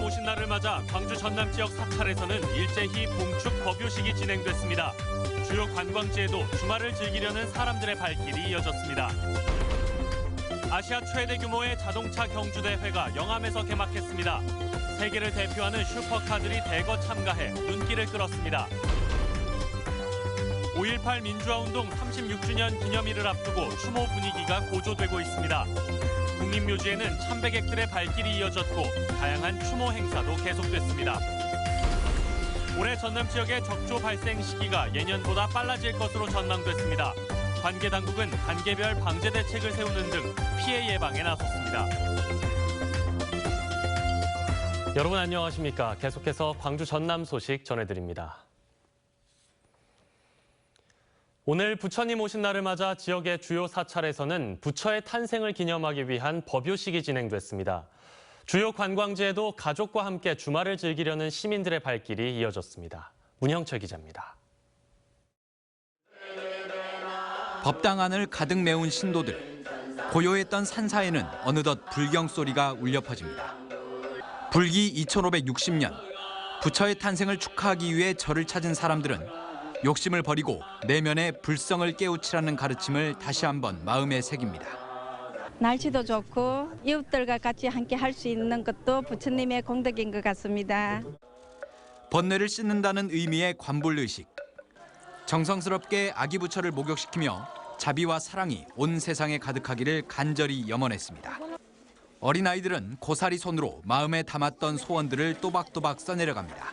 오신 날을 맞아 광주 전남 지역 사찰에서는 일제히 봉축 법요식이 진행됐습니다. 주요 관광지에도 주말을 즐기려는 사람들의 발길이 이어졌습니다. 아시아 최대 규모의 자동차 경주대회가 영암에서 개막했습니다. 세계를 대표하는 슈퍼카들이 대거 참가해 눈길을 끌었습니다. 5.18 민주화운동 36주년 기념일을 앞두고 추모 분위기가 고조되고 있습니다. 국립묘지에는 참배객들의 발길이 이어졌고 다양한 추모 행사도 계속됐습니다. 올해 전남 지역의 적조 발생 시기가 예년보다 빨라질 것으로 전망됐습니다. 관계 당국은 단계별 방제 대책을 세우는 등 피해 예방에 나섰습니다. 여러분 안녕하십니까? 계속해서 광주 전남 소식 전해드립니다. 오늘 부처님 오신 날을 맞아 지역의 주요 사찰에서는 부처의 탄생을 기념하기 위한 법요식이 진행됐습니다. 주요 관광지에도 가족과 함께 주말을 즐기려는 시민들의 발길이 이어졌습니다. 문형철 기자입니다. 법당안을 가득 메운 신도들. 고요했던 산사에는 어느덧 불경 소리가 울려 퍼집니다. 불기 2560년, 부처의 탄생을 축하하기 위해 절을 찾은 사람들은 욕심을 버리고 내면의 불성을 깨우치라는 가르침을 다시 한번 마음에 새깁니다. 날씨도 좋고 이웃들과 같이 함께 할 수 있는 것도 부처님의 공덕인 것 같습니다. 번뇌를 씻는다는 의미의 관불의식. 정성스럽게 아기 부처를 목욕시키며 자비와 사랑이 온 세상에 가득하기를 간절히 염원했습니다. 어린아이들은 고사리 손으로 마음에 담았던 소원들을 또박또박 써내려갑니다.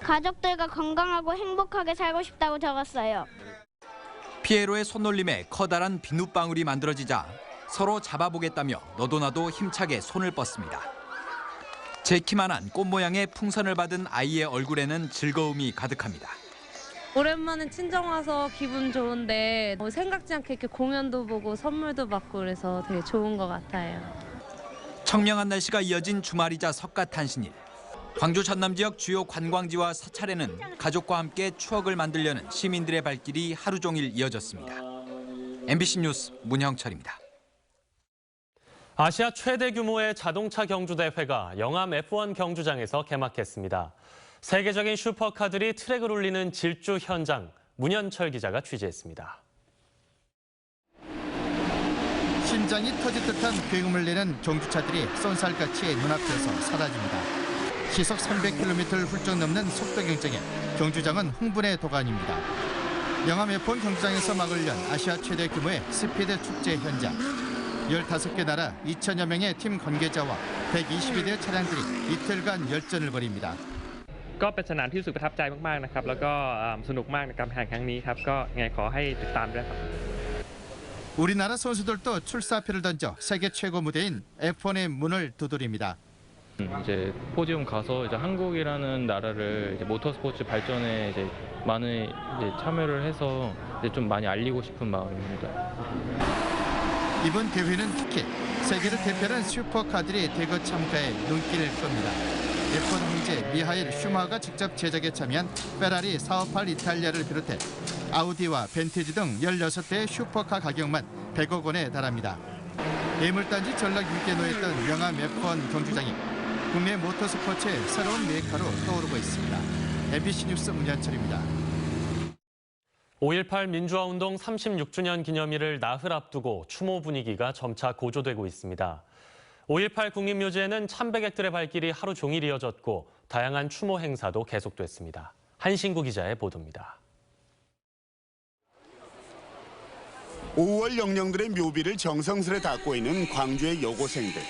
가족들과 건강하고 행복하게 살고 싶다고 적었어요. 피에로의 손놀림에 커다란 비눗방울이 만들어지자 서로 잡아보겠다며 너도 나도 힘차게 손을 뻗습니다. 제 키만한 꽃 모양의 풍선을 받은 아이의 얼굴에는 즐거움이 가득합니다. 오랜만에 친정 와서 기분 좋은데 생각지 않게 이렇게 공연도 보고 선물도 받고 그래서 되게 좋은 것 같아요. 청명한 날씨가 이어진 주말이자 석가탄신일. 광주 전남 지역 주요 관광지와 사찰에는 가족과 함께 추억을 만들려는 시민들의 발길이 하루 종일 이어졌습니다. MBC 뉴스 문형철입니다. 아시아 최대 규모의 자동차 경주대회가 영암 F1 경주장에서 개막했습니다. 세계적인 슈퍼카들이 트랙을 울리는 질주 현장, 문현철 기자가 취재했습니다. 심장이 터질 듯한 굉음을 내는 경주차들이 쏜살같이 눈앞에서 사라집니다. 시속 300km를 훌쩍 넘는 속도 경쟁에 경주장은 흥분의 도가니입니다. 영암 F1 경주장에서 막을 연 아시아 최대 규모의 스피드 축제 현장. 15개 나라 2천여 명의 팀 관계자와 122대 차량들이 이틀간 열전을 벌입니다. ก็เป็นสนามที่รู้สึกประทับใจมากๆนะครับแล้วก็สนุกมากในการแข่งครั้งนี้ครับก็ยังไงขอให้ติดตามด้วยครับ 우리나라 선수들도 출사표를 던져 세계 최고 무대인 F1의 문을 두드립니다. 이제 포디움 가서 이제 한국이라는 나라를 이제 모터스포츠 발전에 이제 많은 참여를 해서 이제 좀 많이 알리고 싶은 마음입니다. 이번 대회는 특히 세계를 대표하는 슈퍼카들이 대거 참가해 눈길을 끕니다. F1 황제 미하엘 슈마가 직접 제작에 참여한 페라리 458 이탈리아를 비롯해 아우디와 벤티지 등 16대의 슈퍼카 가격만 100억 원에 달합니다. 예물단지 전락 위기에 놓였던 영암 F1 경주장이 국내 모터스포츠의 새로운 메카로 떠오르고 있습니다. MBC 뉴스 문현철입니다. 5.18 민주화운동 36주년 기념일을 나흘 앞두고 추모 분위기가 점차 고조되고 있습니다. 5.18 국립묘지에는 참배객들의 발길이 하루 종일 이어졌고 다양한 추모 행사도 계속됐습니다. 한신구 기자의 보도입니다. 5월 영령들의 묘비를 정성스레 닦고 있는 광주의 여고생들.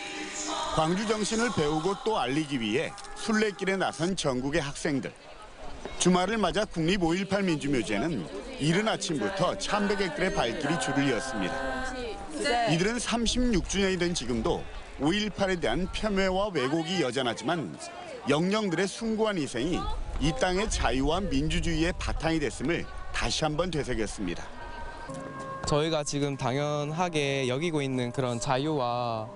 광주 정신을 배우고 또 알리기 위해 순례길에 나선 전국의 학생들. 주말을 맞아 국립 5.18 민주묘지에는 이른 아침부터 참배객들의 발길이 줄을 이었습니다. 이들은 36주년이 된 지금도 5.18에 대한 폄훼와 왜곡이 여전하지만 영령들의 숭고한 희생이 이 땅의 자유와 민주주의의 바탕이 됐음을 다시 한번 되새겼습니다. 저희가 지금 당연하게 여기고 있는 그런 자유와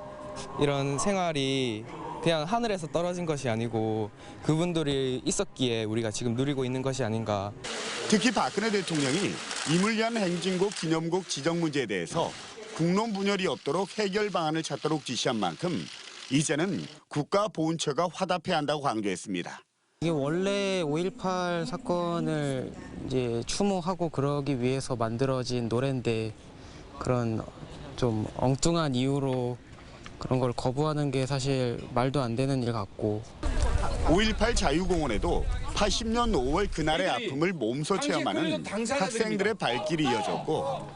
이런 생활이 그냥 하늘에서 떨어진 것이 아니고 그분들이 있었기에 우리가 지금 누리고 있는 것이 아닌가. 특히 박근혜 대통령이 임을 위한 행진곡 기념곡 지정 문제에 대해서 국론 분열이 없도록 해결 방안을 찾도록 지시한 만큼 이제는 국가보훈처가 화답해야 한다고 강조했습니다. 이게 원래 5.18 사건을 이제 추모하고 그러기 위해서 만들어진 노래인데 그런 좀 엉뚱한 이유로 그런 걸 거부하는 게 사실 말도 안 되는 일 같고. 5.18 자유공원에도 80년 5월 그날의 아픔을 몸소 체험하는 학생들의 발길이 이어졌고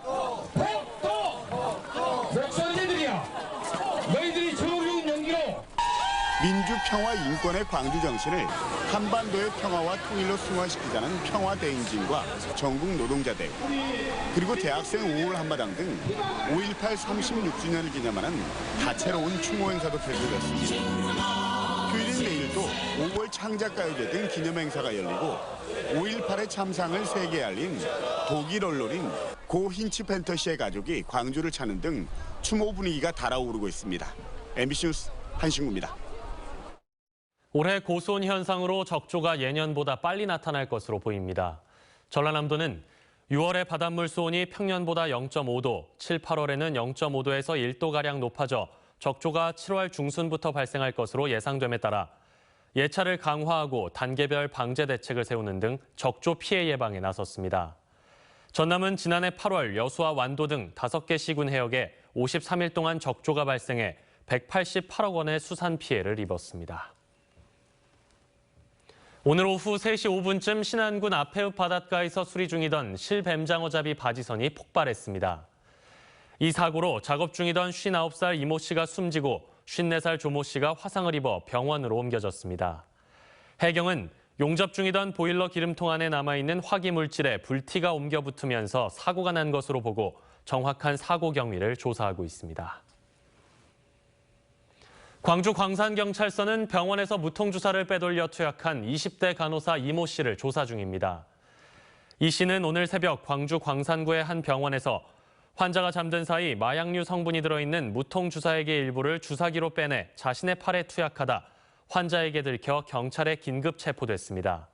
너희들이 저먹는 연기로 민주, 평화, 인권의 광주 정신을 한반도의 평화와 통일로 승화시키자는 평화대행진과 전국 노동자대회, 그리고 대학생 5월 한마당 등 5.18 36주년을 기념하는 다채로운 추모 행사도 펼쳐졌습니다. 휴일인 내일도 5월 창작가요제 등 기념행사가 열리고 5.18의 참상을 세계에 알린 독일 언론인 고 힌치 팬터 씨의 가족이 광주를 찾는 등 추모 분위기가 달아오르고 있습니다. MBC 뉴스 한신구입니다. 올해 고수온 현상으로 적조가 예년보다 빨리 나타날 것으로 보입니다. 전라남도는 6월에 바닷물 수온이 평년보다 0.5도, 7, 8월에는 0.5도에서 1도가량 높아져 적조가 7월 중순부터 발생할 것으로 예상됨에 따라 예찰을 강화하고 단계별 방제 대책을 세우는 등 적조 피해 예방에 나섰습니다. 전남은 지난해 8월 여수와 완도 등 5개 시군 해역에 53일 동안 적조가 발생해 188억 원의 수산 피해를 입었습니다. 오늘 오후 3시 5분쯤 신안군 앞해읍 바닷가에서 수리 중이던 실뱀장어잡이 바지선이 폭발했습니다. 이 사고로 작업 중이던 59살 이모 씨가 숨지고 54살 조모 씨가 화상을 입어 병원으로 옮겨졌습니다. 해경은 용접 중이던 보일러 기름통 안에 남아있는 화기물질에 불티가 옮겨 붙으면서 사고가 난 것으로 보고 정확한 사고 경위를 조사하고 있습니다. 광주 광산경찰서는 병원에서 무통주사를 빼돌려 투약한 20대 간호사 이모 씨를 조사 중입니다. 이 씨는 오늘 새벽 광주 광산구의 한 병원에서 환자가 잠든 사이 마약류 성분이 들어있는 무통주사액의 일부를 주사기로 빼내 자신의 팔에 투약하다 환자에게 들켜 경찰에 긴급 체포됐습니다.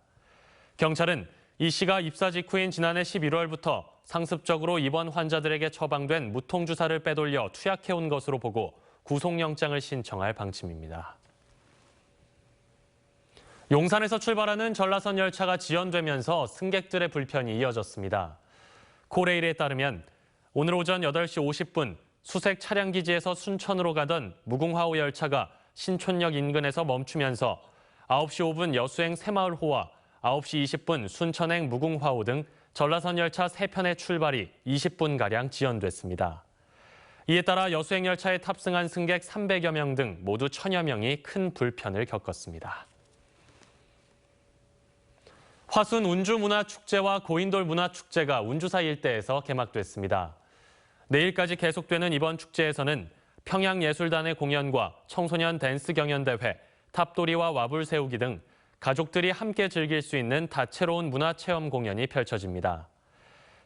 경찰은 이 씨가 입사 직후인 지난해 11월부터 상습적으로 입원 환자들에게 처방된 무통주사를 빼돌려 투약해온 것으로 보고 구속영장을 신청할 방침입니다. 용산에서 출발하는 전라선 열차가 지연되면서 승객들의 불편이 이어졌습니다. 코레일에 따르면 오늘 오전 8시 50분 수색 차량기지에서 순천으로 가던 무궁화호 열차가 신촌역 인근에서 멈추면서 9시 5분 여수행 새마을호와 9시 20분 순천행 무궁화호 등 전라선 열차 3편의 출발이 20분가량 지연됐습니다. 이에 따라 여수행 열차에 탑승한 승객 300여 명 등 모두 1000여 명이 큰 불편을 겪었습니다. 화순 운주문화축제와 고인돌 문화축제가 운주사 일대에서 개막됐습니다. 내일까지 계속되는 이번 축제에서는 평양예술단의 공연과 청소년 댄스 경연대회, 탑돌이와 와불 세우기 등 가족들이 함께 즐길 수 있는 다채로운 문화체험 공연이 펼쳐집니다.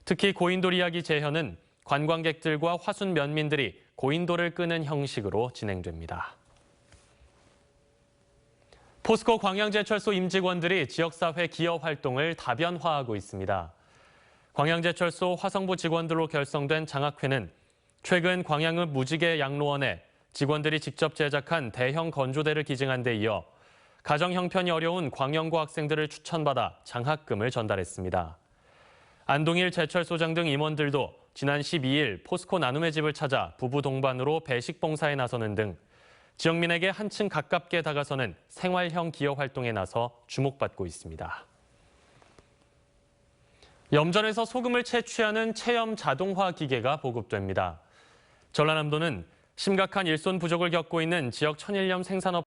특히 고인돌 이야기 재현은 관광객들과 화순 면민들이 고인돌을 끄는 형식으로 진행됩니다. 포스코 광양제철소 임직원들이 지역사회 기여 활동을 다변화하고 있습니다. 광양제철소 화성부 직원들로 결성된 장학회는 최근 광양읍 무지개 양로원에 직원들이 직접 제작한 대형 건조대를 기증한 데 이어 가정 형편이 어려운 광영고 학생들을 추천받아 장학금을 전달했습니다. 안동일 제철소장 등 임원들도 지난 12일 포스코 나눔의 집을 찾아 부부 동반으로 배식 봉사에 나서는 등 지역민에게 한층 가깝게 다가서는 생활형 기여 활동에 나서 주목받고 있습니다. 염전에서 소금을 채취하는 체험 자동화 기계가 보급됩니다. 전라남도는 심각한 일손 부족을 겪고 있는 지역 천일염 생산업